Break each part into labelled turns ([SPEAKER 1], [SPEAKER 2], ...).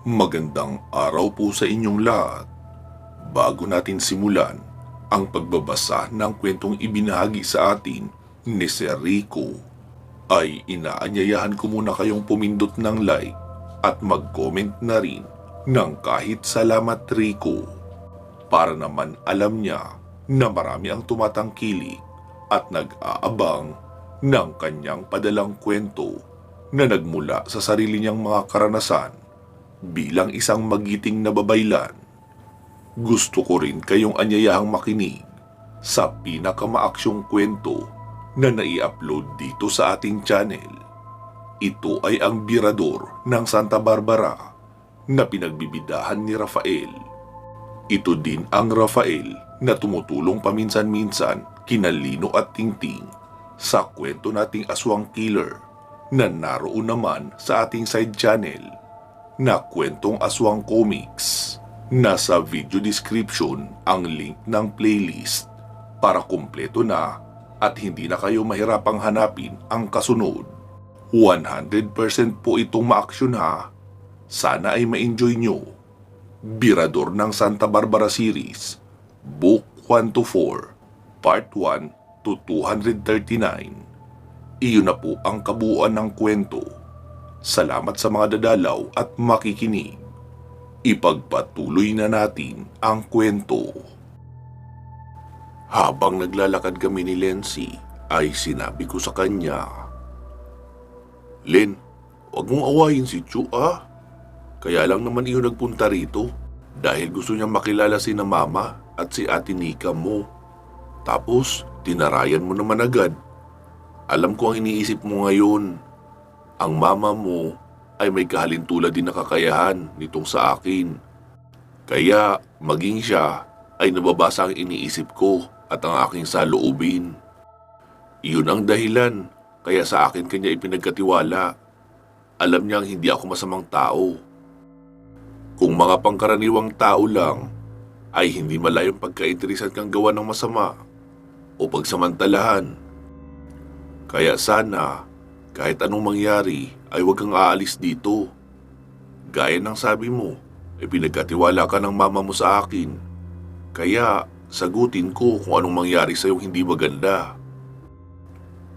[SPEAKER 1] Magandang araw po sa inyong lahat. Bago natin simulan ang pagbabasa ng kwentong ibinahagi sa atin ni Sir Rico, ay inaanyayahan ko muna kayong pumindot ng like at mag-comment na rin ng kahit salamat Rico, para naman alam niya na marami ang tumatangkilik at nag-aabang ng kanyang padalang kwento na nagmula sa sarili niyang mga karanasan bilang isang magiting na babaylan. Gusto ko rin kayong anyayahang makinig sa pinakamaaksyong kwento na nai-upload dito sa ating channel. Ito ay ang Birador ng Santa Barbara na pinagbibidahan ni Rafael. Ito din ang Rafael na tumutulong paminsan-minsan kina Lino at Tingting sa kwento nating Aswang Killer na naroon naman sa ating side channel na Kwentong Aswang Comics. Nasa video description ang link ng playlist para kumpleto na at hindi na kayo mahirapang hanapin ang kasunod. 100% po itong ma-action ha. Sana ay ma-enjoy nyo. Birador ng Santa Barbara Series, Book 1 to 4, Part 1 to 239. Iyon na po ang kabuuan ng kwento. Salamat sa mga dadalaw at makikinig. Ipagpatuloy na natin ang kwento. Habang naglalakad kami ni Lency, ay sinabi ko sa kanya, "Len, huwag mong awayin si Chu ah. Kaya lang naman iyo nagpunta rito dahil gusto niyang makilala si na mama at si ate Nika mo. Tapos, tinarayan mo naman agad. Alam ko ang iniisip mo ngayon. Ang mama mo ay may kahalintulad din na kakayahan nitong sa akin. Kaya maging siya ay nababasa ang iniisip ko at ang aking saloobin. Iyon ang dahilan kaya sa akin kanya ipinagkatiwala. Alam niyang hindi ako masamang tao. Kung mga pangkaraniwang tao lang, ay hindi malayong pagkainteresan kang gawa ng masama o pagsamantalahan. Kaya sana, kahit anong mangyari, ay huwag kang aalis dito. Gaya ng sabi mo, pinagkatiwala ka ng mama mo sa akin. Kaya, sagutin ko kung anong mangyari sa'yo hindi maganda."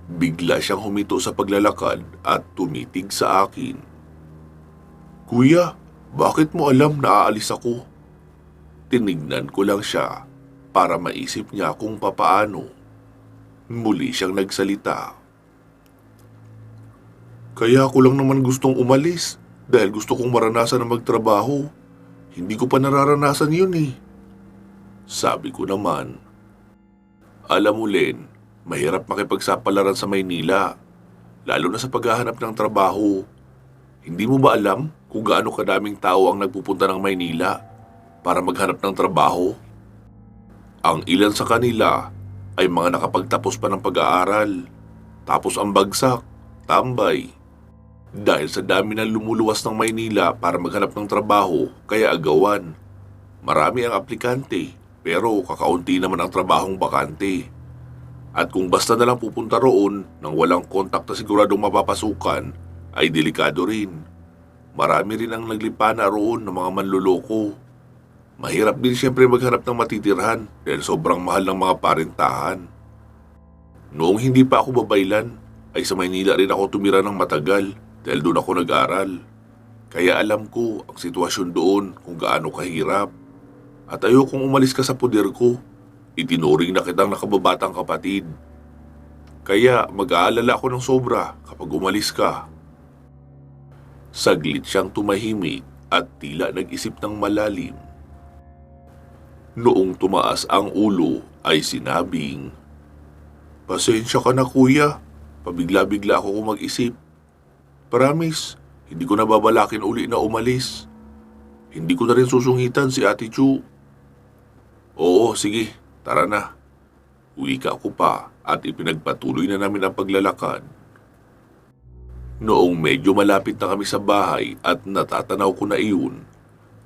[SPEAKER 1] Bigla siyang humito sa paglalakad at tumitig sa akin. "Kuya, bakit mo alam na aalis ako?" Tinignan ko lang siya para maisip niya kung papaano. Muli siyang nagsalita. "Kaya ako lang naman gustong umalis dahil gusto kong maranasan na magtrabaho. Hindi ko pa nararanasan yun eh." Sabi ko naman, "Alam mo Len, mahirap makipagsapalaran sa Maynila, lalo na sa paghahanap ng trabaho. Hindi mo ba alam kung gaano kadaming tao ang nagpupunta ng Maynila para maghanap ng trabaho? Ang ilan sa kanila ay mga nakapagtapos pa ng pag-aaral, tapos ang bagsak, tambay. Dahil sa dami ng lumuluwas ng Maynila para maghanap ng trabaho, kaya agawan. Marami ang aplikante, pero kakaunti naman ang trabahong bakante. At kung basta na lang pupunta roon nang walang kontak na siguradong mapapasukan, ay delikado rin. Marami rin ang naglipana roon ng mga manluloko. Mahirap din siyempre maghanap ng matitirhan dahil sobrang mahal ng mga parentahan. Noong hindi pa ako babaylan, ay sa Maynila rin ako tumira ng matagal dahil doon ako nag-aral. Kaya alam ko ang sitwasyon doon kung gaano kahirap. At ayokong umalis ka sa poder ko. Itinuring na kitang nakababatang kapatid. Kaya mag-aalala ako ng sobra kapag umalis ka." Saglit siyang tumahimik at tila nag-isip ng malalim. Noong tumaas ang ulo ay sinabing, "Pasensya ka na kuya, pabigla-bigla ako kung mag-isip. Promise, hindi ko na babalakin uli na umalis. Hindi ko na rin susungitan si Ate Chu." "Oo, sige, tara na." Wika ko pa at ipinagpatuloy na namin ang paglalakad. Noong medyo malapit na kami sa bahay at natatanaw ko na iyon,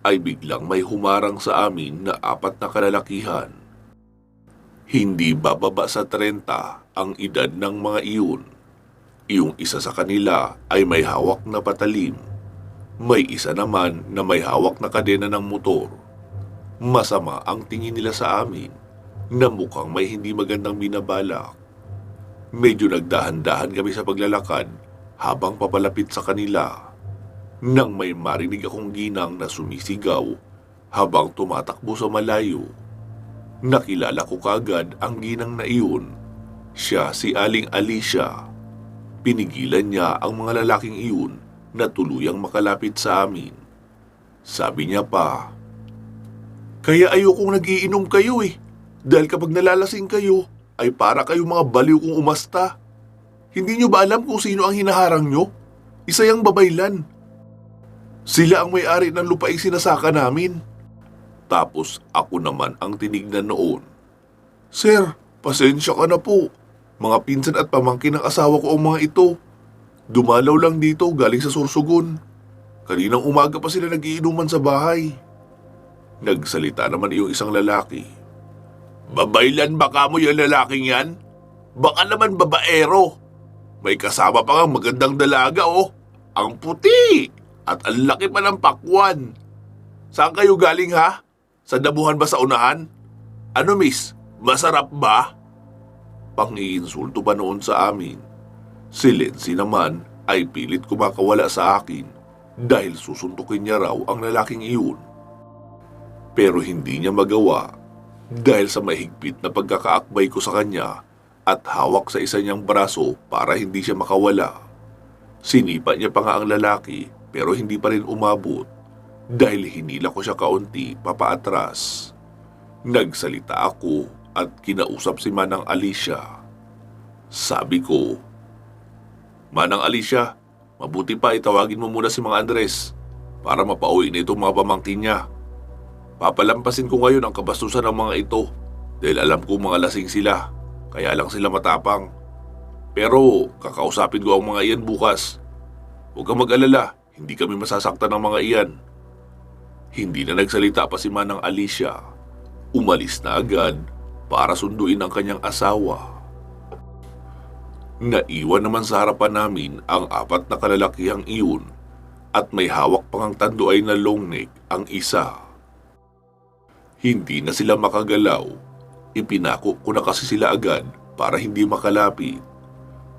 [SPEAKER 1] ay biglang may humarang sa amin na 4 na kalalakihan. Hindi bababa sa 30 ang edad ng mga iyon. Iyong isa sa kanila ay may hawak na patalim. May isa naman na may hawak na kadena ng motor. Masama ang tingin nila sa amin na mukhang may hindi magandang binabalak. Medyo nagdahan-dahan kami sa paglalakad habang papalapit sa kanila. Nang may marinig akong ginang na sumisigaw habang tumatakbo sa malayo. Nakilala ko kaagad ang ginang na iyon. Siya si Aling Alicia. Pinigilan niya ang mga lalaking iyon na tuluyang makalapit sa amin. Sabi niya pa, "Kaya ayokong nagiinom kayo eh. Dahil kapag nalalasing kayo, ay para kayo mga baliw kong umasta. Hindi niyo ba alam kung sino ang hinaharang niyo? Isa yang babaylan. Sila ang may-ari ng lupaing sinasaka namin." Tapos ako naman ang tinignan noon. "Sir, pasensya ka na po. Mga pinsan at pamangkin ng asawa ko ang mga ito. Dumalaw lang dito galing sa Sorsogon. Kaninang umaga pa sila nagiinuman sa bahay." Nagsalita naman iyong isang lalaki. "Babaylan ba kamo yung lalaking yan? Baka naman babaero. May kasama pa nga magandang dalaga oh. Ang puti at ang laki pa ng pakwan. Saan kayo galing ha? Sa dabuhan ba sa unahan? Ano miss, masarap ba?" Pang-iinsulto pa noon sa amin. Si Lenzi naman ay pilit kumakawala sa akin dahil susuntukin niya raw ang lalaking iyon. Pero hindi niya magawa dahil sa mahigpit na pagkakaakbay ko sa kanya at hawak sa isa niyang braso para hindi siya makawala. Sinipa niya pa nga ang lalaki pero hindi pa rin umabot dahil hinila ko siya kaunti papaatras. Nagsalita ako at kinausap si Manang Alicia. Sabi ko, "Manang Alicia, mabuti pa itawagin mo muna si Mang Andres para mapauwi na itong mga pamangkin niya. Papalampasin ko ngayon ang kabastusan ng mga ito dahil alam ko mga lasing sila, kaya lang sila matapang. Pero kakausapin ko ang mga iyan bukas. Huwag kang mag-alala, hindi kami masasaktan ng mga iyan." Hindi na nagsalita pa si Manang Alicia. Umalis na agad para sunduin ang kanyang asawa. Naiwan naman sa harapan namin ang 4 na kalalakihang iyon at may hawak pang ang tanduay na long neck ang isa. Hindi na sila makagalaw. Ipinako ko na kasi sila agad para hindi makalapit.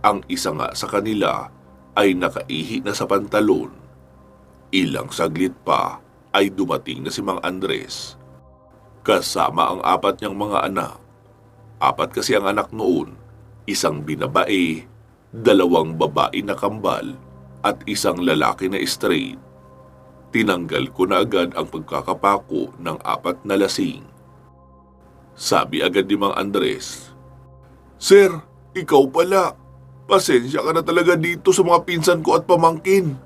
[SPEAKER 1] Ang isa nga sa kanila ay nakaihi na sa pantalon. Ilang saglit pa ay dumating na si Mang Andres. Kasama ang 4 niyang mga anak. 4 kasi ang anak noon. Isang binabae, 2 babae na kambal, at isang lalaki na straight. Tinanggal ko na agad ang pagkakapako ng 4 na lasing. Sabi agad ni Mang Andres, "Sir, ikaw pala. Pasensya ka na talaga dito sa mga pinsan ko at pamangkin.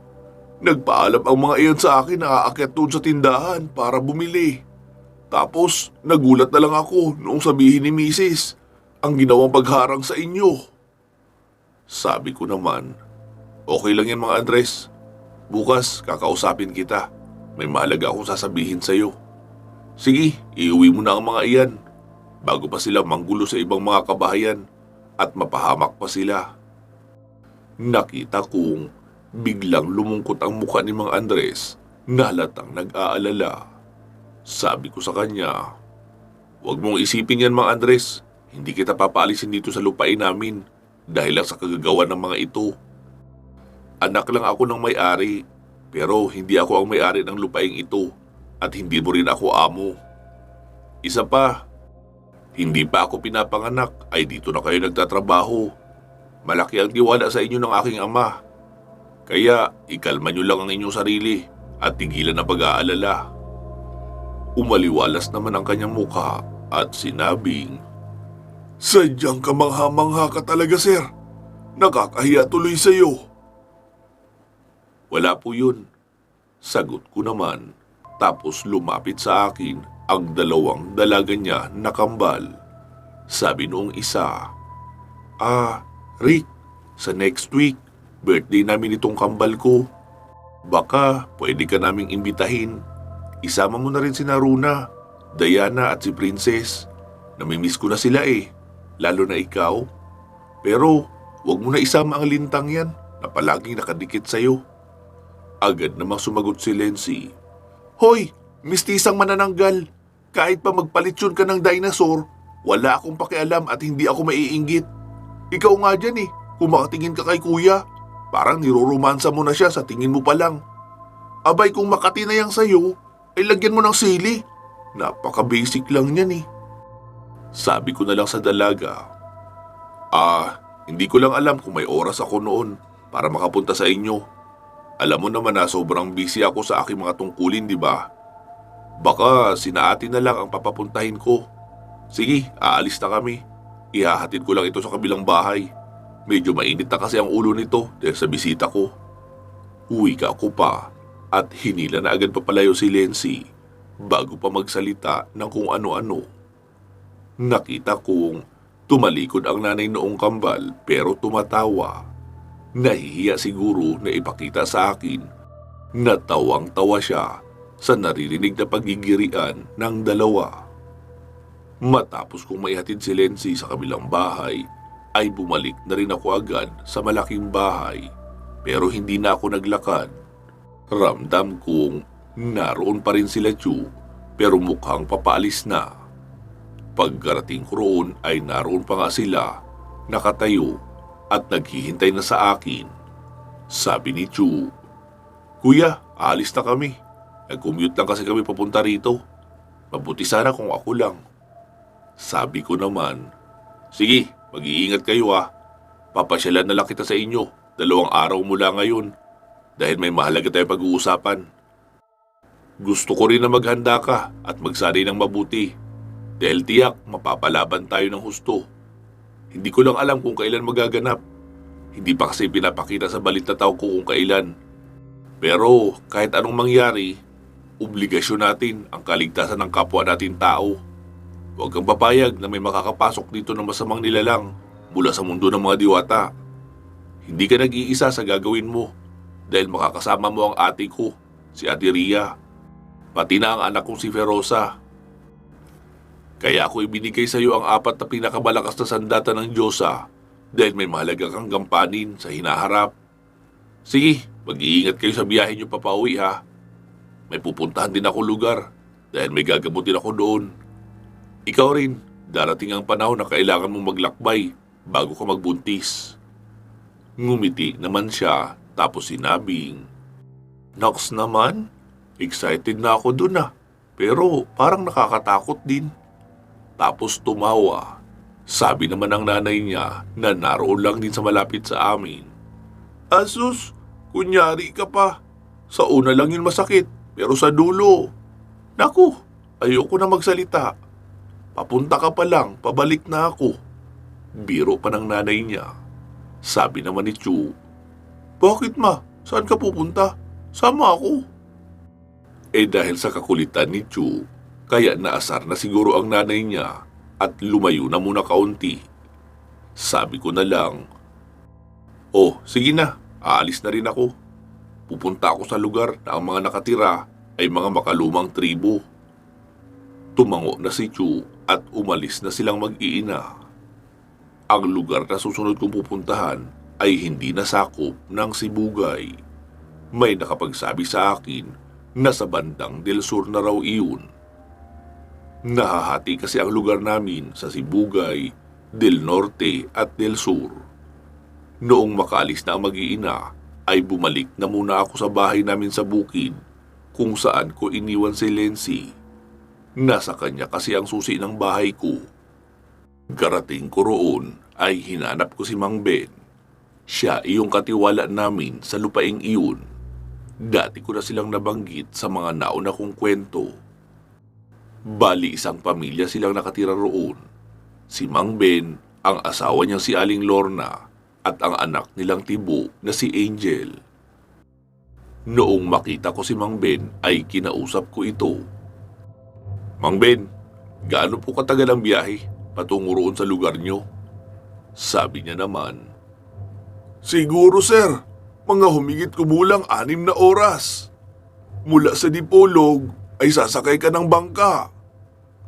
[SPEAKER 1] Nagpaalam ang mga iyon sa akin na aakyat doon sa tindahan para bumili. Tapos nagulat na lang ako noong sabihin ni Mrs. ang ginawang pagharang sa inyo." Sabi ko naman, "Okay lang yan Mang Andres. Bukas kakausapin kita. May mahalaga akong sasabihin sa iyo. Sige, iuwi mo na ang mga iyan bago pa sila manggulo sa ibang mga kabahayan at mapahamak pa sila." Nakita kong biglang lumungkot ang mukha ni Mang Andres na halatang nag-aalala. Sabi ko sa kanya, "Huwag mong isipin yan Mang Andres. Hindi kita papaalisin dito sa lupain namin dahil lang sa kagagawan ng mga ito. Anak lang ako ng may-ari, pero hindi ako ang may-ari ng lupaing ito at hindi mo rin ako amo. Isa pa, hindi pa ako pinapanganak ay dito na kayo nagtatrabaho. Malaki ang tiwala sa inyo ng aking ama. Kaya ikalma nyo lang ang inyong sarili at tigilan ang pag-aalala." Umaliwalas naman ang kanyang mukha at sinabing, "Sadyang kamangha-mangha ka talaga, sir. Nakakahiya tuloy sa iyo." "Wala po yun," sagot ko naman. Tapos lumapit sa akin ang 2 dalaga niya na kambal. Sabi noong isa, "Rick, sa next week, birthday namin itong kambal ko. Baka pwede ka naming imbitahin. Isama mo na rin si Naruna, Diana at si Princess. Namimiss ko na sila eh, lalo na ikaw. Pero wag mo na isama ang lintang yan na palaging nakadikit sa'yo." Agad namang sumagot si Lency. Hoy, mistisang manananggal. Kahit pa magpalitsyon ka ng dinosaur, wala akong pakialam at hindi ako maiinggit. Ikaw nga dyan kung makatingin ka kay kuya, parang niroromansa mo na siya sa tingin mo pa lang. Abay kung makati na yang sayo, ay lagyan mo ng sili. Napaka-basic lang yan. Sabi ko na lang sa dalaga. Hindi ko lang alam kung may oras ako noon para makapunta sa inyo. Alam mo naman na sobrang busy ako sa aking mga tungkulin, di ba? Baka sina ate na lang ang papapuntahin ko. Sige, aalis na kami. Ihahatid ko lang ito sa kabilang bahay. Medyo mainit na kasi ang ulo nito dahil sa bisita ko. Uwi ka ako pa at hinila na agad papalayo si Lency bago pa magsalita ng kung ano-ano. Nakita kong tumalikod ang nanay noong kambal pero tumatawa. Nahihiya siguro na ipakita sa akin na tawang-tawa siya sa naririnig na pagigirian ng dalawa. Matapos kong maihatid si Lency sa kabilang bahay, ay bumalik na rin ako agad sa malaking bahay pero hindi na ako naglakad. Ramdam kong naroon pa rin sila Chu pero mukhang papaalis na. Pagkarating ko roon ay naroon pa nga sila, nakatayo at naghihintay na sa akin. Sabi ni Chu, Kuya, aalis na kami. Nag-commute lang kasi kami papunta rito. Mabuti sana kung ako lang. Sabi ko naman, sige, mag-iingat kayo Papasyalan na lang kita sa inyo 2 araw mula ngayon dahil may mahalaga tayong pag-uusapan. Gusto ko rin na maghanda ka at magsari ng mabuti dahil tiyak mapapalaban tayo ng husto. Hindi ko lang alam kung kailan magaganap. Hindi pa kasi pinapakita sa balita tao ko kung kailan. Pero kahit anong mangyari, obligasyon natin ang kaligtasan ng kapwa natin tao. Huwag kang papayag na may makakapasok dito ng masamang nilalang mula sa mundo ng mga diwata. Hindi ka nag-iisa sa gagawin mo dahil makakasama mo ang ate ko, si Ate Ria, pati na ang anak kong si Ferosa. Kaya ako ibinigay sa iyo ang 4 na pinakamalakas na sandata ng Diyosa dahil may mahalaga kang gampanin sa hinaharap. Sige, mag-iingat kayo sa biyahe niyo papauwi May pupuntahan din ako lugar dahil may gagamutin ako doon. Ikaw rin, darating ang panahon na kailangan mong maglakbay bago ka magbuntis. Ngumiti naman siya tapos sinabing, Nox naman, excited na ako dun pero parang nakakatakot din. Tapos tumawa. Sabi naman ng nanay niya na naroon lang din sa malapit sa amin. Asus, kunyari ka pa. Sa una lang yun masakit, pero sa dulo. Naku, ayoko na magsalita. Papunta ka pa lang, pabalik na ako. Biro pa ng nanay niya. Sabi naman ni Chu, Bakit ma? Saan ka pupunta? Sama ako. Dahil sa kakulitan ni Chu, kaya naasar na siguro ang nanay niya at lumayo na muna kaunti. Sabi ko na lang, sige na, aalis na rin ako. Pupunta ako sa lugar na ang mga nakatira ay mga makalumang tribo. Tumango na si Chu at umalis na silang mag-iina. Ang lugar na susunod kong pupuntahan ay hindi nasakop ng Sibugay. May nakapagsabi sa akin na sa bandang Del Sur na raw iyon. Nahahati kasi ang lugar namin sa Sibugay, Del Norte at Del Sur. Noong makaalis na ang mag-iina, ay bumalik na muna ako sa bahay namin sa bukid kung saan ko iniwan si Lency. Nasa kanya kasi ang susi ng bahay ko. Garating ko roon ay hinanap ko si Mang Ben. Siya iyong katiwala namin sa lupaing iyon. Dati ko na silang nabanggit sa mga nauna kong kwento. Bali 1 pamilya silang nakatira roon. Si Mang Ben, ang asawa niyang si Aling Lorna, at ang anak nilang tibo na si Angel. Noong makita ko si Mang Ben ay kinausap ko ito. Mang Ben, gaano po katagal ang biyahe patungo roon sa lugar niyo? Sabi niya naman, Siguro sir, mga humigit kumulang 6 na oras. Mula sa Dipolog ay sasakay ka ng bangka.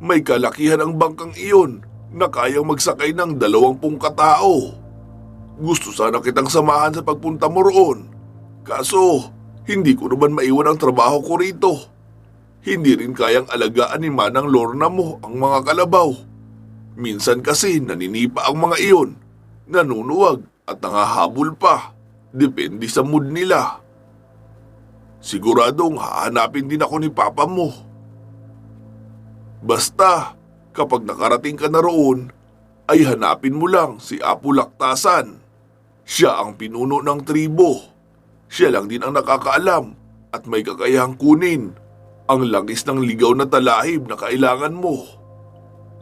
[SPEAKER 1] May kalakihan ang bangkang iyon na kayang magsakay ng 20 katao. Gusto sana kitang samahan sa pagpunta mo roon. Kaso, Hindi ko naman maiwan ang trabaho ko rito. Hindi rin kayang alagaan ni Manang Lorna mo ang mga kalabaw. Minsan kasi naninipa ang mga iyon, nanunuwag at nangahabol pa. Depende sa mood nila. Siguradong hahanapin din ako ni Papa mo. Basta, kapag nakarating ka na roon, ay hanapin mo lang si Apo Laktasan. Siya ang pinuno ng tribo. Siya lang din ang nakakaalam at may kakayahang kunin ang langis ng ligaw na talahib na kailangan mo.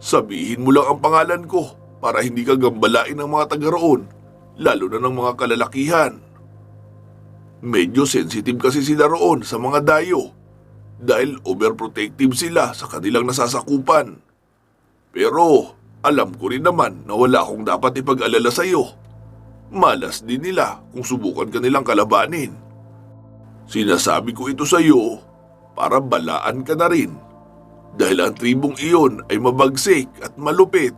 [SPEAKER 1] Sabihin mo lang ang pangalan ko para hindi ka gambalain ng mga taga roon, lalo na ng mga kalalakihan. Medyo sensitive kasi sila roon sa mga dayo dahil overprotective sila sa kanilang nasasakupan. Pero alam ko rin naman na wala akong dapat ipag-alala sa iyo. Malas din nila kung subukan ka nilang kalabanin. Sinasabi ko ito sa iyo para balaan ka na rin dahil ang tribong iyon ay mabagsik at malupit.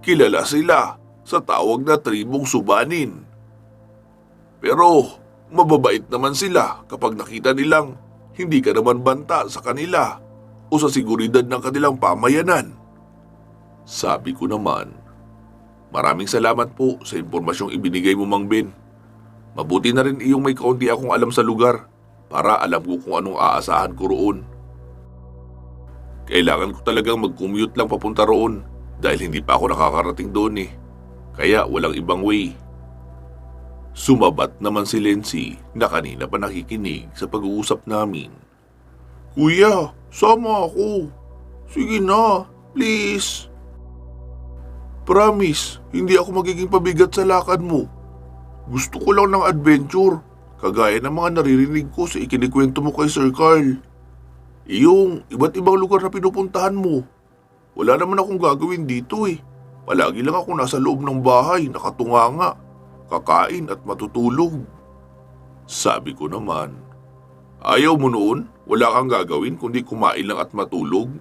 [SPEAKER 1] Kilala sila sa tawag na tribong Subanin. Pero mababait naman sila kapag nakita nilang hindi ka naman banta sa kanila o sa seguridad ng kanilang pamayanan. Sabi ko naman, maraming salamat po sa impormasyong ibinigay mo, Mang Ben. Mabuti na rin iyong may kaunti akong alam sa lugar para alam ko kung anong aasahan ko roon. Kailangan ko talagang mag-commute lang papunta roon dahil hindi pa ako nakakarating doon eh. Kaya walang ibang way. Sumabat naman si Lency na kanina pa nakikinig sa pag-uusap namin. Kuya, sama ako. Sige na, please. Promise, hindi ako magiging pabigat sa lakad mo. Gusto ko lang ng adventure, kagaya ng mga naririnig ko sa ikinikwento mo kay Sir Carl. Iyong iba't ibang lugar na pinupuntahan mo. Wala naman akong gagawin dito eh. Palagi lang ako nasa loob ng bahay, nakatunganga, kakain at matutulog. Sabi ko naman, ayaw mo noon? Wala kang gagawin kundi kumain lang at matulog?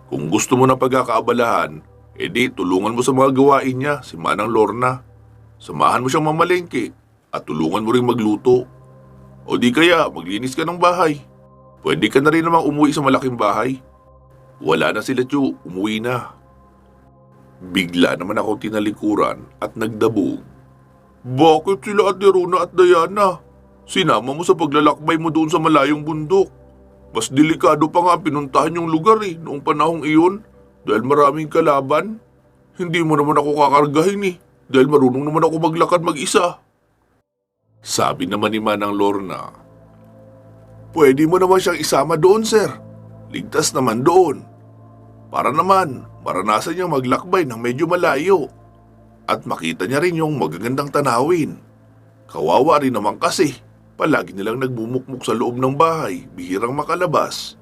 [SPEAKER 1] Kung gusto mo ng pagkakaabalahan, edi tulungan mo sa mga gawain niya si Manang Lorna. Samahan mo siyang mamalengke at tulungan mo rin magluto. O di kaya maglinis ka ng bahay. Pwede ka na rin namang umuwi sa malaking bahay. Wala na sila, Chu, umuwi na. Bigla naman ako tinalikuran at nagdabog. Bakit sila Ate Rona at Diana? Sinama mo sa paglalakbay mo doon sa malayong bundok. Mas delikado pa nga pinuntahan yung lugar noong panahong iyon dahil maraming kalaban. Hindi mo naman ako kakargahin dahil marunong naman ako maglakad mag-isa. Sabi naman ni Manang Lorna, pwede mo naman siyang isama doon, sir. Ligtas naman doon. Para naman maranasan niyang maglakbay ng medyo malayo at makita niya rin yung magagandang tanawin. Kawawa rin naman kasi palagi nilang nagbumukmuk sa loob ng bahay, bihirang makalabas.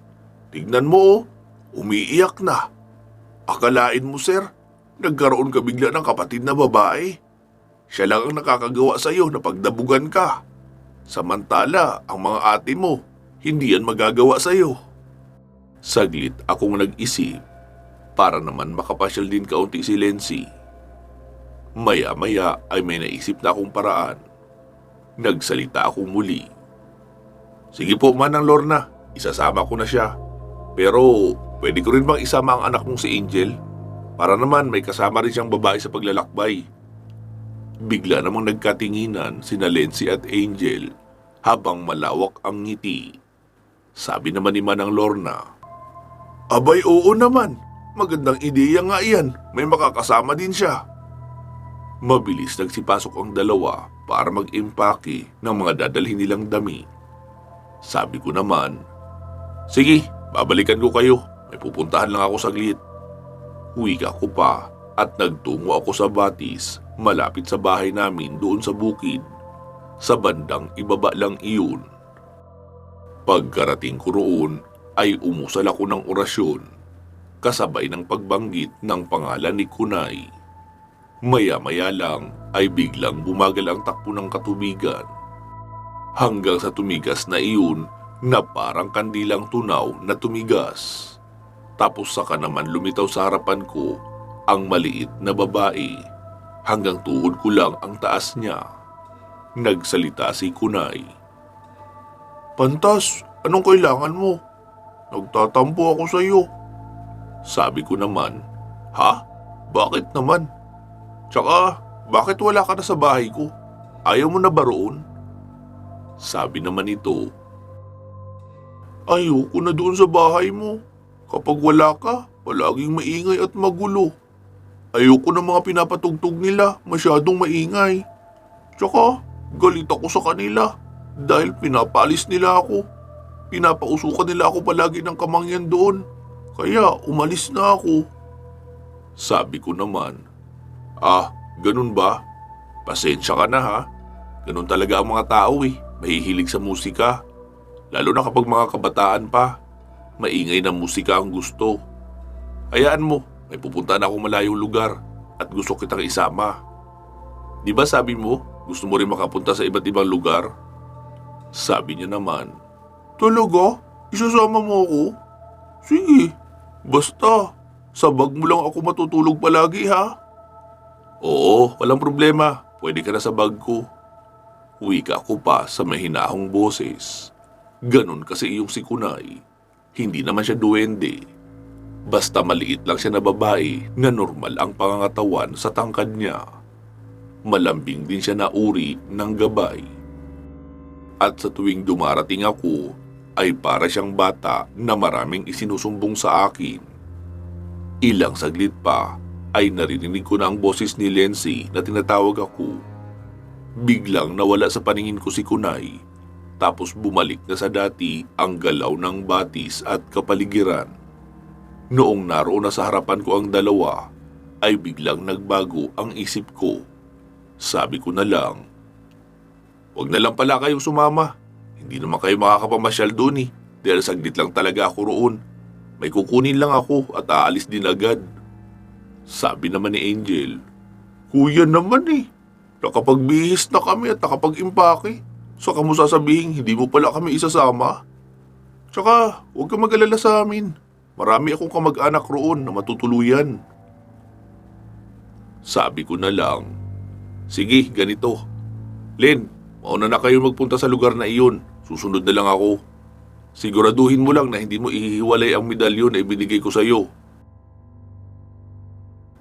[SPEAKER 1] Tignan mo, umiiyak na. Akalain mo, sir, nagkaroon ka bigla ng kapatid na babae. Siya lang ang nakakagawa sa iyo na pagdabugan ka. Samantala, ang mga ate mo, hindi yan magagawa sa iyo. Saglit akong nag-isip para naman makapasyal din kaunti si Lency. Maya-maya ay may naisip na akong paraan. Nagsalita ako muli. Sige po, Manang Lorna, isasama ko na siya. Pero pwede ko rin bang isama ang anak mong si Angel? Para naman may kasama rin siyang babae sa paglalakbay. Bigla namang nagkatinginan sina Lency at Angel habang malawak ang ngiti. Sabi naman ni Manang Lorna, abay oo naman, magandang ideya nga iyan, may makakasama din siya. Mabilis nagsipasok ang dalawa para mag-impake ng mga dadalhin nilang dami. Sabi ko naman, sige, babalikan ko kayo, may pupuntahan lang ako saglit. Wika ko pa at nagtungo ako sa batis malapit sa bahay namin doon sa bukid. Sa bandang ibaba lang iyon. Pagkarating ko roon ay umusal ako ng orasyon kasabay ng pagbanggit ng pangalan ni Kunay. Maya-maya lang ay biglang bumagal ang takbo ng katubigan. Hanggang sa tumigas na iyon na parang kandilang tunaw na tumigas. Tapos saka naman lumitaw sa harapan ko ang maliit na babae. Hanggang tuhod ko lang ang taas niya. Nagsalita si Kunay. Pantas, anong kailangan mo? Nagtatampo ako sa iyo. Sabi ko naman, ha? Bakit naman? Tsaka, bakit wala ka na sa bahay ko? Ayaw mo na ba roon? Sabi naman ito, ayoko na doon sa bahay mo. Kapag wala ka, palaging maingay at magulo. Ayoko na mga pinapatugtog nila, masyadong maingay. Tsaka, galit ako sa kanila dahil pinapaalis nila ako. Pinapausukan nila ako palagi ng kamangyan doon. Kaya umalis na ako. Sabi ko naman, ganun ba? Pasensya ka na ha. Ganun talaga ang mga tao eh. Mahihilig sa musika. Lalo na kapag mga kabataan pa. Maingay na musika ang gusto. Hayaan mo, may pupuntahan ako malayong lugar at gusto kitang isama. Di ba sabi mo, gusto mo rin makapunta sa iba't ibang lugar? Sabi niya naman, talaga? Isasama mo ako? Sige, basta, sa bag mo lang ako matutulog palagi ha? Oo, walang problema. Pwede ka na sa bag ko. Wika ko pa sa mahinahong boses. Ganon kasi iyong si Kunay. Hindi naman siya duwende. Basta maliit lang siya na babae na normal ang pangangatawan sa tangkad niya. Malambing din siya na uri ng gabay. At sa tuwing dumarating ako, ay para siyang bata na maraming isinusumbong sa akin. Ilang saglit pa ay naririnig ko na ang boses ni Lency na tinatawag ako. Biglang nawala sa paningin ko si Kunay, tapos bumalik na sa dati ang galaw ng batis at kapaligiran. Noong naroon na sa harapan ko ang dalawa, ay biglang nagbago ang isip ko. Sabi ko na lang, "Huwag na lang pala kayong sumama. Hindi naman kayo makakapamasyal doon eh, dahil saglit lang talaga ako roon. May kukunin lang ako at aalis din agad." Sabi naman ni Angel, "Kuya naman eh, nakapagbihis na kami at nakapag-impake. Saka mo sasabihin hindi mo pala kami isasama? Tsaka huwag kang mag-alala sa amin. Marami akong kamag-anak roon na matutuluyan." Sabi ko na lang, "Sige, ganito. Len, mauna na kayo magpunta sa lugar na iyon. Susunod na lang ako. Siguraduhin mo lang na hindi mo ihiwalay ang medalyon na ibinigay ko sa iyo.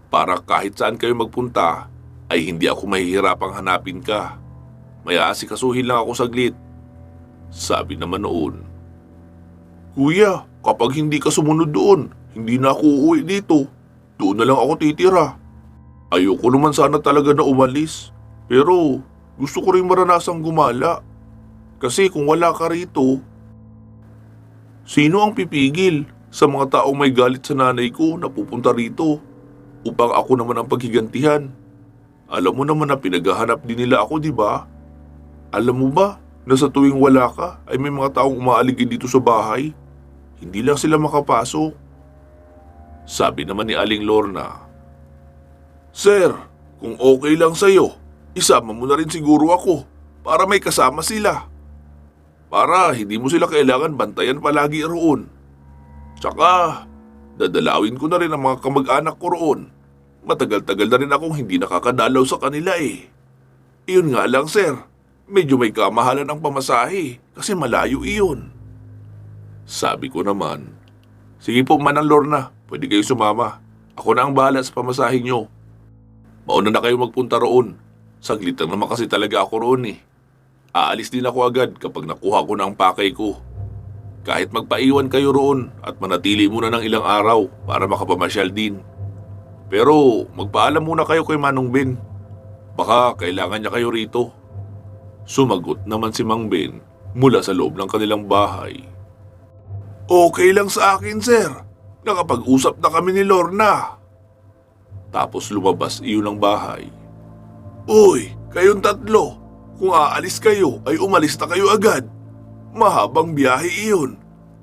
[SPEAKER 1] Para kahit saan kayo magpunta, ay hindi ako mahihirapang hanapin ka. May aasikasuhin lang ako saglit." Sabi naman noon, "Kuya, kapag hindi ka sumunod doon, hindi na ako uuwi dito. Doon na lang ako titira. Ayoko naman sana talaga na umalis. Pero gusto ko rin maranasang gumala. Kasi kung wala ka rito, sino ang pipigil sa mga taong may galit sa nanay ko na pupunta rito upang ako naman ang paghigantihan? Alam mo naman na pinaghahanap din nila ako, di ba? Alam mo ba na sa tuwing wala ka ay may mga taong umaaligid dito sa bahay? Hindi lang sila makapasok." Sabi naman ni Aling Lorna, "Sir, kung okay lang sa'yo, isama mo na rin siguro ako para may kasama sila. Para hindi mo sila kailangan bantayan palagi roon. Tsaka, dadalawin ko na rin ang mga kamag-anak ko roon. Matagal-tagal na rin akong hindi nakakadalaw sa kanila eh. Iyon nga lang sir, medyo may kamahalan ang pamasahe kasi malayo iyon." Sabi ko naman, "Sige po Manang Lorna, pwede kayo sumama. Ako na ang bahala sa pamasahe nyo. Mauna na kayo magpunta roon. Saglit lang naman kasi talaga ako roon eh. Aalis din ako agad kapag nakuha ko na ang pakay ko. Kahit magpaiwan kayo roon at manatili muna ng ilang araw para makapamasyal din. Pero magpaalam muna kayo kay Manong Ben. Baka kailangan niya kayo rito." Sumagot naman si Mang Ben mula sa loob ng kanilang bahay. "Okay lang sa akin, sir. Nakapag-usap na kami ni Lorna." Tapos lumabas iyon ng bahay. "Uy, kayong tatlo, kung aalis kayo ay umalis na kayo agad. Mahabang biyahe iyon.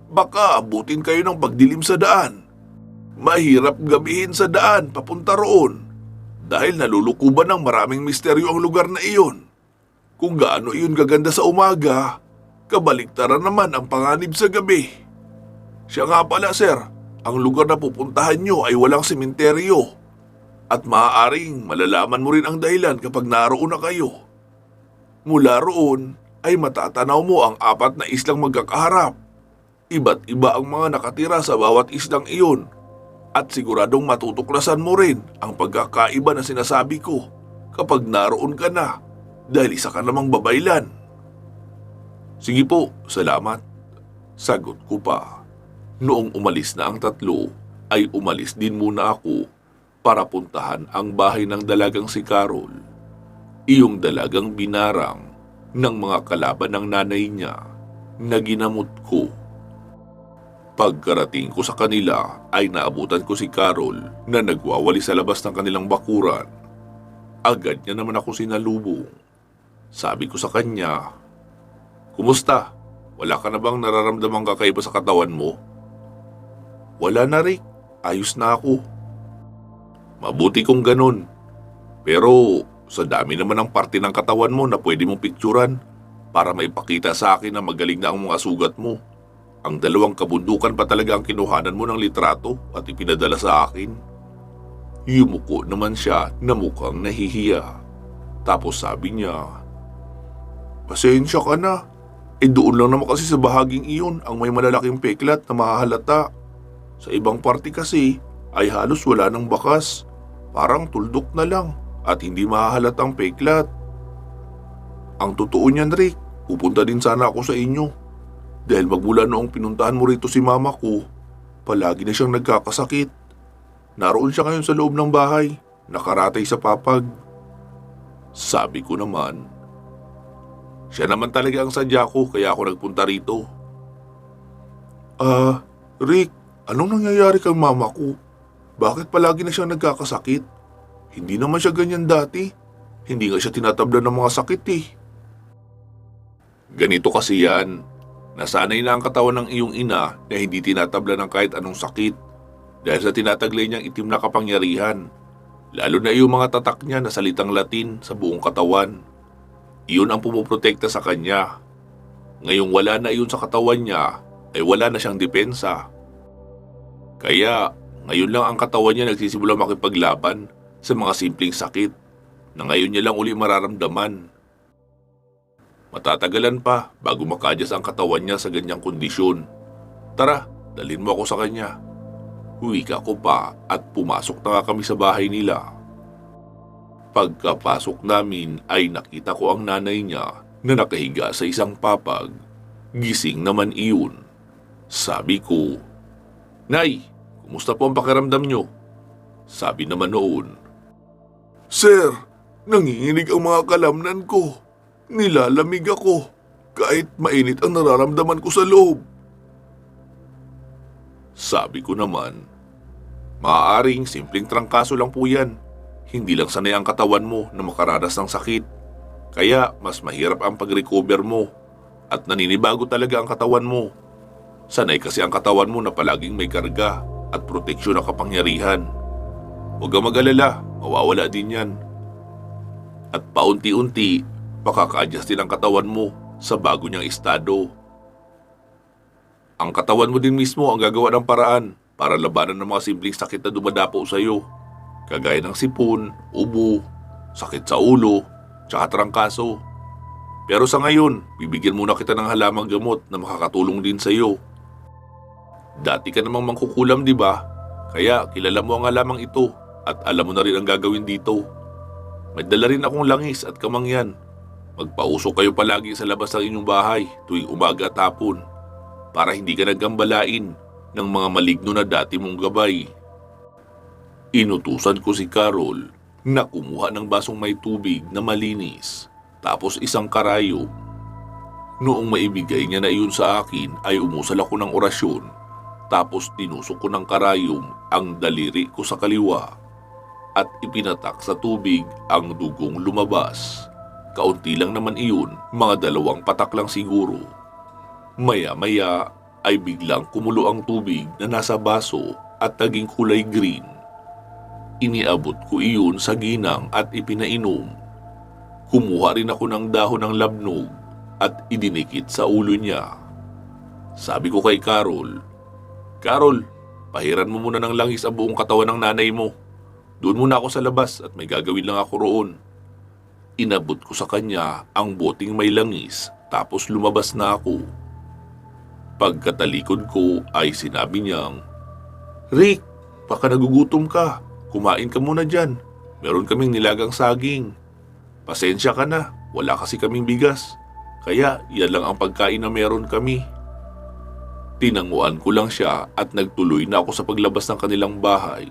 [SPEAKER 1] Baka abutin kayo ng pagdilim sa daan. Mahirap gabihin sa daan papunta roon dahil nalulukuban ng maraming misteryo ang lugar na iyon. Kung gaano iyon gaganda sa umaga, kabaliktaran naman ang panganib sa gabi. Siya nga pala sir, ang lugar na pupuntahan nyo ay walang sementeryo at maaaring malalaman mo rin ang dahilan kapag naroon na kayo. Mula roon ay matatanaw mo ang 4 na islang magkakaharap. Iba't iba ang mga nakatira sa bawat islang iyon at siguradong matutuklasan mo rin ang pagkakaiba na sinasabi ko kapag naroon ka na dahil isa ka namang babaylan. Sige po, salamat. Sagot ko pa. Noong umalis na ang tatlo, ay umalis din muna ako para puntahan ang bahay ng dalagang si Carol. Iyong dalagang binarang ng mga kalaban ng nanay niya na ginamot ko. Pagkarating ko sa kanila ay naabutan ko si Carol na nagwawali sa labas ng kanilang bakuran. Agad niya naman ako sinalubong. Sabi ko sa kanya, "Kumusta? Wala ka na bang nararamdamang kakaiba sa katawan mo?" "Wala na, Rick. Ayos na ako." "Mabuti kung ganun. Pero sa dami naman ng parte ng katawan mo na pwede mong pikturan para maipakita sa akin na magaling na ang mga sugat mo. Ang 2 kabundukan pa talaga ang kinuhanan mo ng litrato at ipinadala sa akin." Yumuko naman siya na mukhang nahihiya. Tapos sabi niya, "Pasensya ka na. Doon lang naman kasi sa bahaging iyon ang may malalaking peklat na mahahalata. Sa ibang parte kasi ay halos wala ng bakas. Parang tuldok na lang at hindi mahahalatang peklat." "Ang totoo niyan, Rick, pupunta din sana ako sa inyo. Dahil magmula noong pinuntahan mo rito si mama ko, palagi na siyang nagkakasakit. Naroon siya ngayon sa loob ng bahay, nakaratay sa papag." Sabi ko naman, "Siya naman talaga ang sadya ko kaya ako nagpunta rito." Rick, anong nangyayari kay mama ko? Bakit palagi na siyang nagkakasakit? Hindi naman siya ganyan dati. Hindi nga siya tinatablan ng mga sakit eh." "Ganito kasi yan. Nasanay na ang katawan ng iyong ina na hindi tinatabla ng kahit anong sakit dahil sa tinataglay niyang itim na kapangyarihan, lalo na iyong mga tatak niya na salitang Latin sa buong katawan. Iyon ang pumoprotekta sa kanya. Ngayong wala na iyon sa katawan niya, ay wala na siyang depensa. Kaya ngayon lang ang katawan niya nagsisimula makipaglaban sa mga simpleng sakit na ngayon niya lang uli mararamdaman. Matatagalan pa bago makadyas ang katawan niya sa ganyang kondisyon. Tara, dalhin mo ako sa kanya." Wika ko pa at pumasok na nga kami sa bahay nila. Pagkapasok namin ay nakita ko ang nanay niya na nakahiga sa isang papag. Gising naman iyon. Sabi ko, "Nay, kumusta po ang pakiramdam niyo?" Sabi naman noon, "Sir, nanginginig ang mga kalamnan ko. Nilalamig ako kahit mainit ang nararamdaman ko sa loob." Sabi ko naman, "Maaaring simpleng trangkaso lang po yan. Hindi lang sanay ang katawan mo na makaranas ng sakit. Kaya mas mahirap ang pag-recover mo at naninibago talaga ang katawan mo. Sanay kasi ang katawan mo na palaging may karga at proteksyon na kapangyarihan. Huwag kang mag-alala, mawawala din yan. At paunti-unti, makaka-adjust din ang katawan mo sa bago niyang estado. Ang katawan mo din mismo ang gagawa ng paraan para labanan ng mga simpleng sakit na dumadapo sa iyo, kagaya ng sipon, ubo, sakit sa ulo, tsaka trangkaso. Pero sa ngayon, bibigyan muna kita ng halamang gamot na makakatulong din sa iyo. Dati ka namang mangkukulam, di ba? Kaya kilala mo ang halamang ito at alam mo na rin ang gagawin dito. May dala rin akong langis at kamangyan. Magpausok kayo palagi sa labas ng inyong bahay tuwing umaga at hapon para hindi ka naggambalain ng mga maligno na dati mong gabay." Inutusan ko si Carol na kumuha ng basong may tubig na malinis tapos isang karayom. Noong maibigay niya na iyon sa akin ay umusal ako ng orasyon tapos tinusok ko ng karayom ang daliri ko sa kaliwa at ipinatak sa tubig ang dugong lumabas. Kaunti lang naman iyon, mga 2 patak lang siguro. Maya-maya ay biglang kumulo ang tubig na nasa baso at naging kulay green. Iniabot ko iyon sa ginang at ipinainom. Kumuha rin ako ng dahon ng labnog at idinikit sa ulo niya. Sabi ko kay Carol, "Carol, pahiran mo muna ng langis ang buong katawan ng nanay mo. Doon muna ako sa labas at may gagawin lang ako roon." Inabot ko sa kanya ang boting may langis Tapos lumabas na ako. Pagkatalikod ko ay sinabi niyang, "Rick, baka nagugutom ka. Kumain ka muna dyan. Meron kaming nilagang saging. Pasensya ka na, wala kasi kaming bigas. Kaya yan lang ang pagkain na meron kami." Tinanguan ko lang siya at nagtuloy na ako sa paglabas ng kanilang bahay.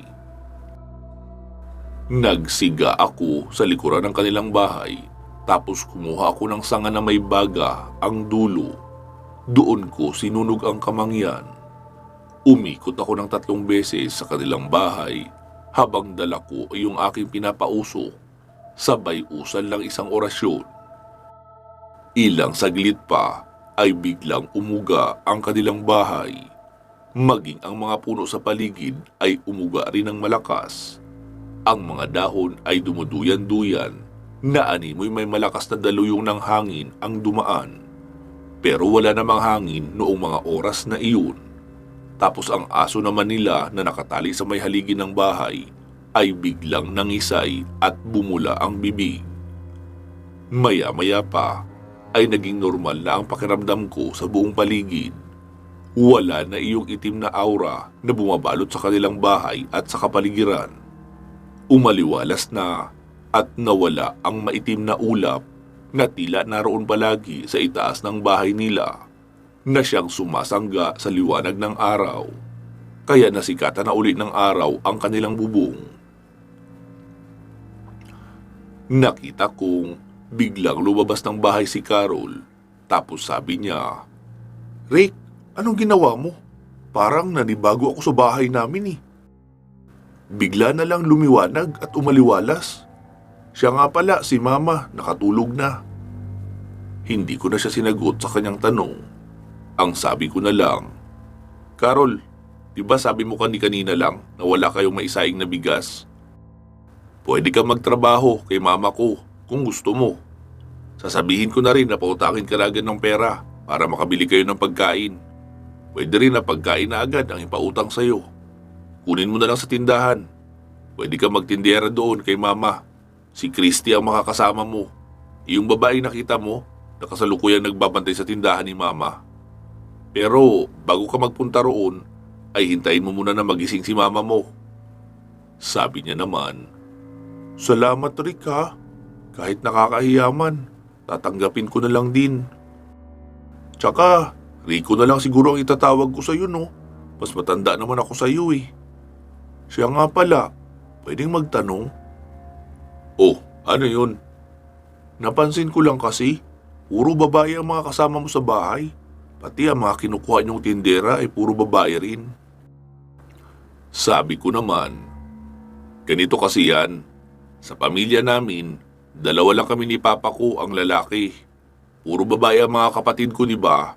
[SPEAKER 1] Nagsiga ako sa likuran ng kanilang bahay, tapos kumuha ako ng sanga na may baga ang dulo. Doon ko sinunog ang kamangyan. Umikot ako ng 3 beses sa kanilang bahay habang dala ko ay yung aking pinapausok. Sabay usal lang isang orasyon. Ilang saglit pa ay biglang umuga ang kanilang bahay. Maging ang mga puno sa paligid ay umuga rin ng malakas. Ang mga dahon ay dumuduyan-duyan na animoy may malakas na daluyong ng hangin ang dumaan. Pero wala namang hangin noong mga oras na iyon. Tapos ang aso naman nila na nakatali sa may haligi ng bahay ay biglang nangisay at bumula ang bibig. Maya-maya pa ay naging normal na ang pakiramdam ko sa buong paligid. Wala na iyong itim na aura na bumabalot sa kanilang bahay at sa kapaligiran. Umaliwalas na at nawala ang maitim na ulap na tila naroon palagi sa itaas ng bahay nila na siyang sumasangga sa liwanag ng araw. Kaya nasikatan na ulit ng araw ang kanilang bubong. Nakita kong biglang lumabas ng bahay si Carol. Tapos sabi niya, "Rick, anong ginawa mo? Parang nanibago ako sa bahay namin eh." Bigla na lang lumiwanag at umaliwalas. Siya nga pala, si Mama, nakatulog na. Hindi ko na siya sinagot sa kanyang tanong. Ang sabi ko na lang, "Carol, di ba sabi mo kanina lang na wala kayong maisaing na bigas? Pwede kang magtrabaho kay Mama ko kung gusto mo. Sasabihin ko na rin na pautakin ka na agad ng pera para makabili kayo ng pagkain. Pwede rin na pagkain na agad ang ipautang sa'yo. Kunin mo na lang sa tindahan. Pwede ka magtindera doon kay Mama. Si Christy ang makakasama mo. Yung babae nakita mo, nakasalukuyang nagbabantay sa tindahan ni Mama. Pero bago ka magpunta roon, ay hintayin mo muna na magising si Mama mo." Sabi niya naman, "Salamat Rick ha. Kahit nakakahiyaman, tatanggapin ko na lang din. Tsaka, Rico na lang siguro ang itatawag ko sa'yo no. Mas matanda naman ako sa'yo eh. Siya nga pala, pwedeng magtanong?" "Oh, ano yun?" "Napansin ko lang kasi, puro babae ang mga kasama mo sa bahay. Pati ang mga kinukuha niyong tindera ay puro babae rin." Sabi ko naman, "Ganito kasi yan. Sa pamilya namin, 2 lang kami ni Papa ko ang lalaki. Puro babae ang mga kapatid ko, di ba?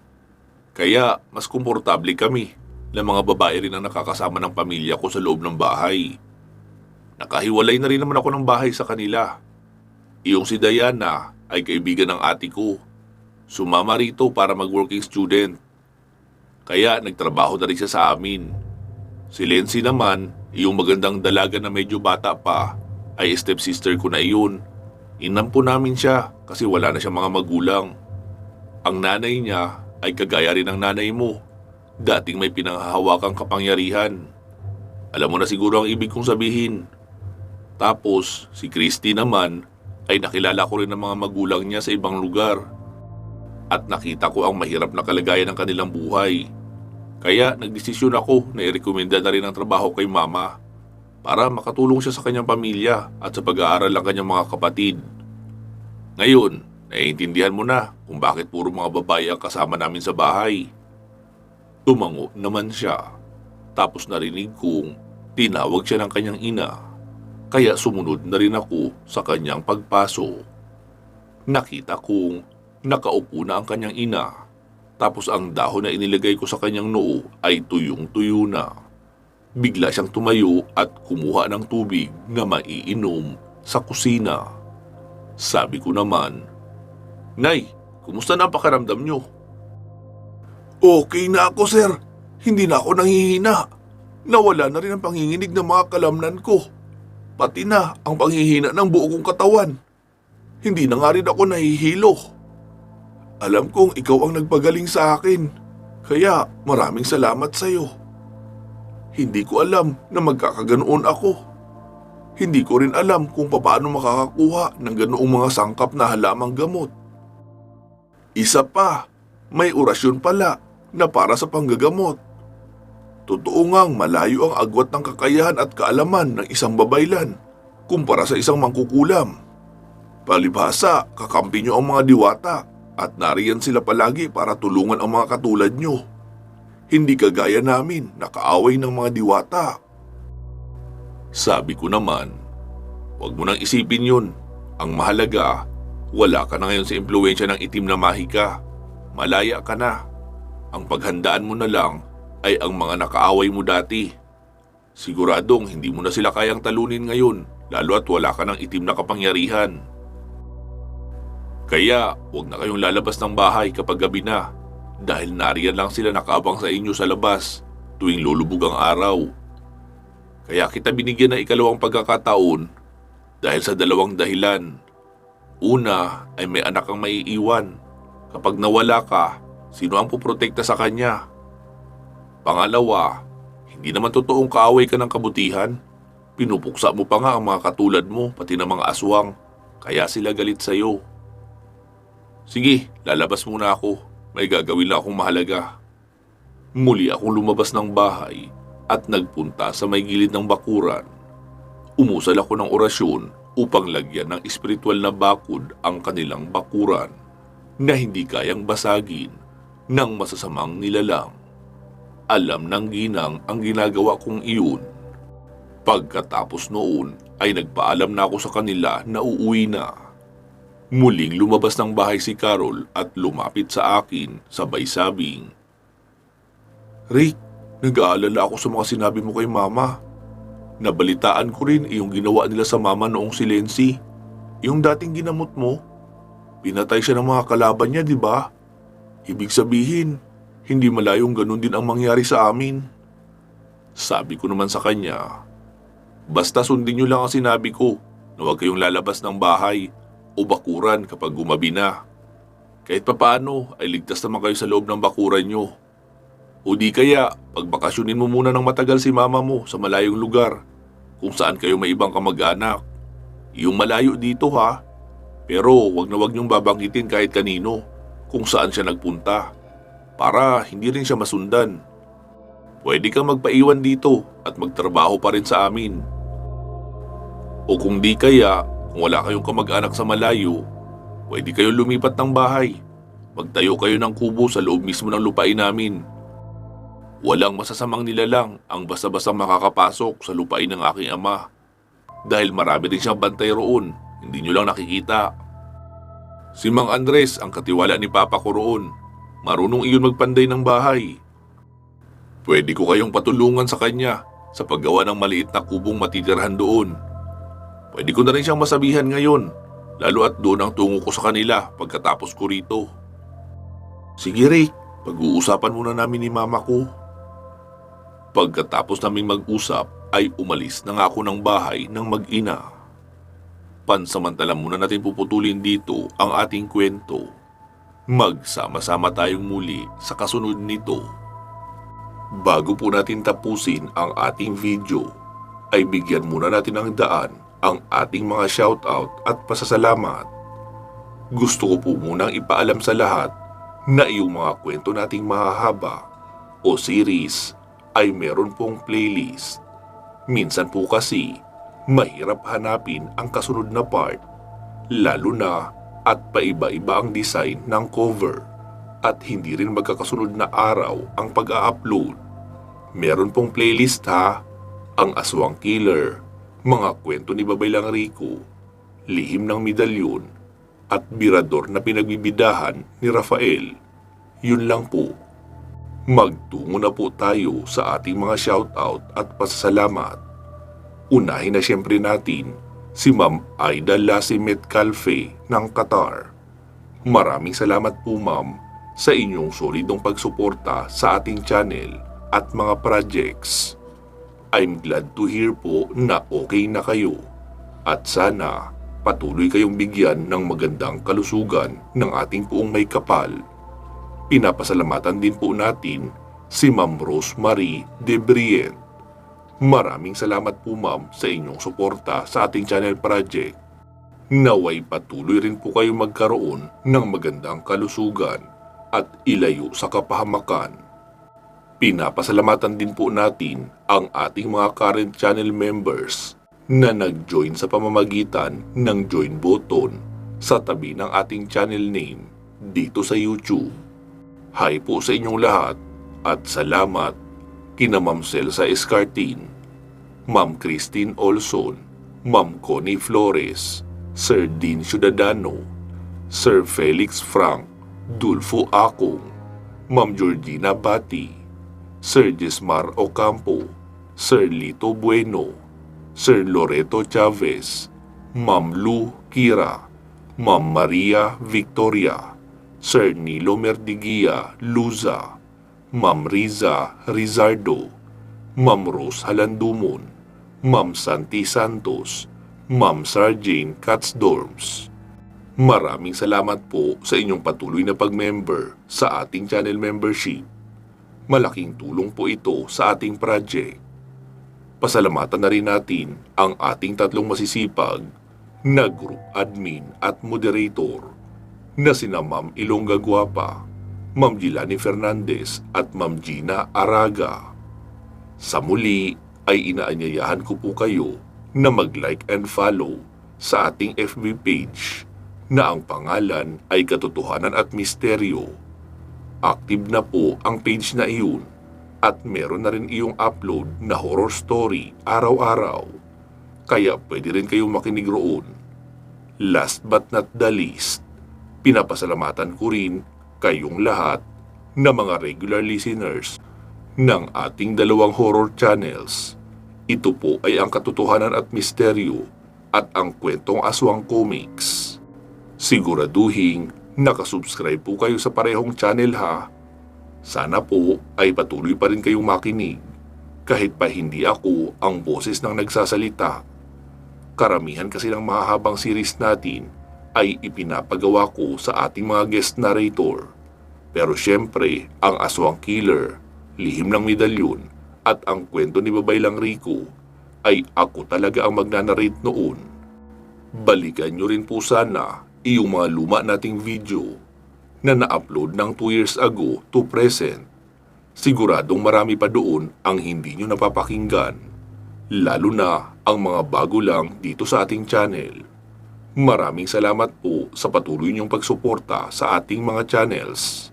[SPEAKER 1] Kaya mas komportable kami na mga babae rin ang nakakasama ng pamilya ko sa loob ng bahay. Nakahiwalay na rin naman ako ng bahay sa kanila. Iyong si Diana ay kaibigan ng ate ko. Sumama rito para mag-working student. Kaya nagtrabaho na rin siya sa amin. Si Lency naman, iyong magandang dalaga na medyo bata pa, ay stepsister ko na iyon. Inampo namin siya kasi wala na siyang mga magulang. Ang nanay niya ay kagaya rin ng nanay mo. Dating may pinanghahawakang kapangyarihan. Alam mo na siguro ang ibig kong sabihin. Tapos, si Christy naman ay nakilala ko rin ng mga magulang niya sa ibang lugar. At nakita ko ang mahirap na kalagayan ng kanilang buhay. Kaya nagdesisyon ako na i-recommenda na rin ang trabaho kay Mama para makatulong siya sa kanyang pamilya at sa pag-aaral ng kanyang mga kapatid. Ngayon, naiintindihan mo na kung bakit puro mga babae ang kasama namin sa bahay." Tumango naman siya. Tapos narinig kong tinawag siya ng kanyang ina. Kaya sumunod na rin ako sa kanyang pagpasok. Nakita kong nakaupo na ang kanyang ina. Tapos ang dahon na inilagay ko sa kanyang noo ay tuyong-tuyo na. Bigla siyang tumayo at kumuha ng tubig na maiinom sa kusina. Sabi ko naman, "Nay, kumusta na ang pakiramdam niyo?" "Okay na ako, sir. Hindi na ako nanghihina. Nawala na rin ang panginginig ng mga kalamnan ko. Pati na ang panghihina ng buo kong katawan. Hindi na nga rin ako nahihilo." Alam kong ikaw ang nagpagaling sa akin, kaya maraming salamat sa iyo. Hindi ko alam na magkakaganoon ako. Hindi ko rin alam kung paano makakakuha ng ganoong mga sangkap na halamang gamot. Isa pa, may orasyon pala na para sa panggagamot. Totoo ngang malayo ang agwat ng kakayahan at kaalaman ng isang babaylan kumpara sa isang mangkukulam. Palibhasa, kakampi nyo ang mga diwata at nariyan sila palagi para tulungan ang mga katulad nyo. Hindi kagaya namin na kaaway ng mga diwata. Sabi ko naman, huwag mo nang isipin yun. Ang mahalaga, wala ka na ngayon sa impluwensya ng itim na mahika. Malaya ka na. Ang paghandaan mo na lang ay ang mga nakaaway mo dati. Siguradong hindi mo na sila kayang talunin ngayon, lalo at wala ka ng itim na kapangyarihan. Kaya huwag na kayong lalabas ng bahay kapag gabi na, dahil nariyan lang sila nakaabang sa inyo sa labas tuwing lulubog ang araw. Kaya kita binigyan ng ikalawang pagkakataon dahil sa dalawang dahilan. Una ay may anak kang maiiwan. Kapag nawala ka, sino ang puprotekta sa kanya? Pangalawa, hindi naman totoong kaaway ka ng kabutihan. Pinupuksa mo pa nga ang mga katulad mo, pati ng mga aswang. Kaya sila galit sa'yo. Sige, lalabas muna ako. May gagawin lang akong mahalaga. Muli akong lumabas ng bahay at nagpunta sa may gilid ng bakuran. Umusal ako ng orasyon upang lagyan ng espiritual na bakod ang kanilang bakuran na hindi kayang basagin ng masasamang nilalang. Alam ng ginang ang ginagawa kong iyon. Pagkatapos noon ay nagpaalam na ako sa kanila na uuwi na. Muling lumabas ng bahay si Carol at lumapit sa akin sabay sabing, "Rick, nag-aalala ako sa mga sinabi mo kay Mama. Nabalitaan ko rin yung ginawa nila sa Mama noong si Lency. Yung dating ginamot mo, pinatay siya ng mga kalaban niya, di ba? Ibig sabihin, hindi malayong ganun din ang mangyari sa amin." Sabi ko naman sa kanya, "Basta sundin niyo lang ang sinabi ko na huwag kayong lalabas ng bahay o bakuran kapag gumabi na. Kahit papaano ay ligtas naman kayo sa loob ng bakuran nyo. O di kaya, pagbakasyonin mo muna ng matagal si Mama mo sa malayong lugar kung saan kayo may ibang kamag-anak. Yung malayo dito ha, pero wag na wag niyong babanggitin kahit kanino kung saan siya nagpunta para hindi rin siya masundan. Pwede kang magpaiwan dito at magtrabaho pa rin sa amin. O kung di kaya, kung wala kayong kamag-anak sa malayo, pwede kayong lumipat ng bahay. Magtayo kayo ng kubo sa loob mismo ng lupain namin. Walang masasamang nilalang ang basta-basta makakapasok sa lupain ng aking ama. Dahil marami rin siyang bantay roon, hindi nyo lang nakikita. Si Mang Andres ang katiwala ni Papa ko roon. Marunong iyon magpanday ng bahay. Pwede ko kayong patulungan sa kanya sa paggawa ng maliit na kubong matitirhan doon. Pwede ko na rin siyang masabihan ngayon, lalo at doon ang tungo ko sa kanila pagkatapos ko rito." "Sige Rick, pag-uusapan muna namin ni Mama ko." Pagkatapos naming mag-usap ay umalis na nga ako ng bahay ng mag-ina. Pansamantala muna natin puputulin dito ang ating kwento. Magsama-sama tayong muli sa kasunod nito. Bago po natin tapusin ang ating video, ay bigyan muna natin ng daan ang ating mga shoutout at pasasalamat. Gusto ko po munang ipaalam sa lahat na yung mga kwento nating mahahaba o series ay meron pong playlist. Minsan po kasi mahirap hanapin ang kasunod na part, lalo na at paiba-iba ang design ng cover at hindi rin magkakasunod na araw ang pag-a-upload. Meron pong playlist ha, ang Aswang Killer, mga kwento ni Babaylang Rico, Lihim ng Medalyon, at Birador na pinagbibidahan ni Rafael. Yun lang po. Magtungo na po tayo sa ating mga shoutout at pasasalamat. Unahin na siyempre natin si Ma'am Aida Lasimet Calfe ng Qatar. Maraming salamat po ma'am sa inyong solidong pagsuporta sa ating channel at mga projects. I'm glad to hear po na okay na kayo at sana patuloy kayong bigyan ng magandang kalusugan ng ating puong may kapal. Pinapasalamatan din po natin si Ma'am Rosemary de Brient. Maraming salamat po ma'am sa inyong suporta sa ating channel project. Naway patuloy rin po kayo magkaroon ng magandang kalusugan at ilayo sa kapahamakan. Pinapasalamatan din po natin ang ating mga current channel members na nag-join sa pamamagitan ng join button sa tabi ng ating channel name dito sa YouTube. Hi po sa inyong lahat at salamat kina Ma'am Celsa Escartin, Ma'am Christine Olson, Ma'am Connie Flores, Sir Dean Ciudadano, Sir Felix Frank, Dulfo Akong, Ma'am Georgina Bati, Sir Jesmar Ocampo, Sir Lito Bueno, Sir Loreto Chavez, Ma'am Lu Kira, Ma'am Maria Victoria, Sir Nilo Merdigia Luza, Ma'am Riza Rizardo, Ma'am Rose Halandumon, Ma'am Santi Santos, Ma'am Sarjane Katsdorms. Maraming salamat po sa inyong patuloy na pag-member sa ating channel membership. Malaking tulong po ito sa ating project. Pasalamatan na rin natin ang ating tatlong masisipag na group admin at moderator na sina Ma'am Ilongga Guapa, Ma'am Gilani Fernandez at Ma'am Gina Araga. Sa muli ay inaanyayahan ko po kayo na mag-like and follow sa ating FB page na ang pangalan ay Katotohanan at Misteryo. Active na po ang page na iyon at meron na rin iyong upload na horror story araw-araw. Kaya pwede rin kayong makinig roon. Last but not the least, pinapasalamatan ko rin kayong lahat na mga regular listeners ng ating dalawang horror channels. Ito po ay ang Katotohanan at Misteryo at ang Kwentong Aswang Comics. Siguraduhin nakasubscribe po kayo sa parehong channel ha. Sana po ay patuloy pa rin kayong makinig kahit pa hindi ako ang boses ng nagsasalita. Karamihan kasi ng mahahabang series natin ay ipinapagawa ko sa ating mga guest narrator. Pero syempre, ang Aswang Killer, Lihim ng Medalyon at ang kwento ni Babaylang Rico ay ako talaga ang magnanarrate noon. Balikan nyo rin po sana iyong mga luma nating video na na-upload ng 2 years ago to present. Siguradong marami pa doon ang hindi nyo napapakinggan, lalo na ang mga bago lang dito sa ating channel. Maraming salamat po sa patuloy niyong pagsuporta sa ating mga channels.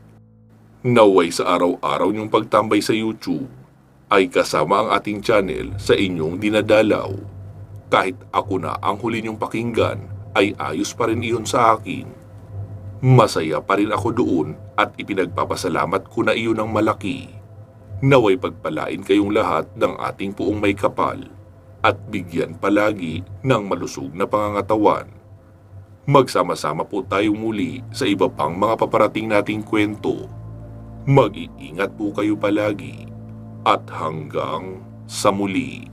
[SPEAKER 1] Naway sa araw-araw niyong pagtambay sa YouTube ay kasama ang ating channel sa inyong dinadalaw. Kahit ako na ang huli niyong pakinggan ay ayos pa rin iyon sa akin. Masaya pa rin ako doon at ipinagpapasalamat ko na iyon ng malaki. Naway pagpalain kayong lahat ng ating puong may kapal at bigyan palagi ng malusog na pangangatawan. Magsama-sama po tayo muli sa iba pang mga paparating nating kwento. Mag-iingat po kayo palagi at hanggang sa muli.